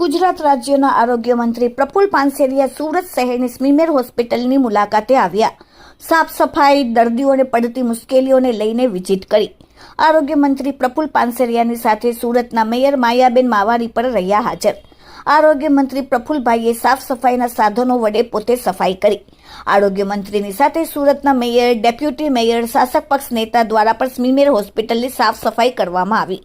ગુજરાત રાજ્યના આરોગ્ય મંત્રી પ્રફુલ પાનસેરિયા સુરત શહેરની સ્મીમેર હોસ્પિટલની મુલાકાતે આવ્યા. સાફ સફાઈ, દર્દીઓને પડતી મુશ્કેલીઓને લઈને વિઝિટ કરી. આરોગ્ય મંત્રી પ્રફુલ પાનસેરિયાની સાથે સુરતના મેયર માયાબેન માવાણી પણ રહ્યા હાજર. આરોગ્ય મંત્રી પ્રફુલભાઈએ સાફ સફાઈના સાધનો વડે પોતે સફાઈ કરી. આરોગ્ય મંત્રીની સાથે સુરતના મેયર, ડેપ્યુટી મેયર, શાસક પક્ષ નેતા દ્વારા પણ સ્મીમેર હોસ્પિટલની સાફ સફાઈ કરવામાં આવી.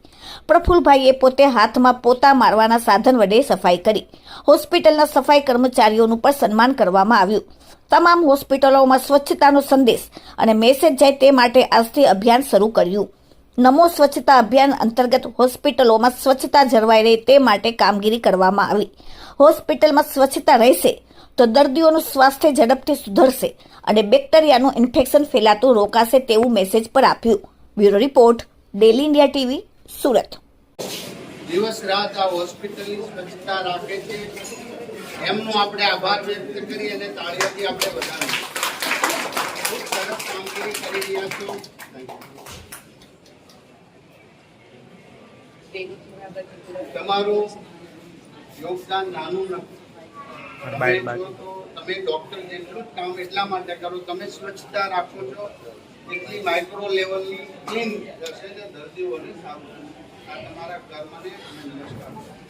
પ્રફુલભાઈએ પોતે હાથમાં પોતા મારવાના સાધન વડે સફાઈ કરી. હોસ્પિટલના સફાઈ કર્મચારીઓનું પણ સન્માન કરવામાં આવ્યું. તમામ હોસ્પિટલોમાં સ્વચ્છતાનો સંદેશ અને મેસેજ જાય તે માટે આજથી અભિયાન શરૂ કર્યું. નમો સ્વચ્છતા અભિયાન અંતર્ગત હોસ્પિટલોમાં સ્વચ્છતા જળવાઈ રહે તે માટે કામગીરી કરવામાં આવી. હોસ્પિટલમાં સ્વચ્છતા રહેશે તો દર્દીઓનું સ્વાસ્થ્ય ઝડપથી સુધરશે અને બેક્ટેરિયાનું ઇન્ફેક્શન ફેલાતું રોકાશે તેવું મેસેજ પર આપ્યું. Bureau report, daily India TV, Surat. દિવસ રાત આ હોસ્પિટલની સ્વચ્છતા રાખે છે, એમનો આપણે આભાર વ્યક્ત કરી અને તાળીઓથી આપણે વધાવીએ. ખૂબ સરસ કામગીરી કરી રહ્યા છો. તમારું યોગદાન નાનું નથી. તમે ડોક્ટર જેટલું જ કામ એટલા માટે કરો, તમે સ્વચ્છતા રાખો છો એટલી માઇક્રો લેવલની ક્લીન થશે દર્દીઓને સારું. આ તમારા કર્મને નમસ્કાર.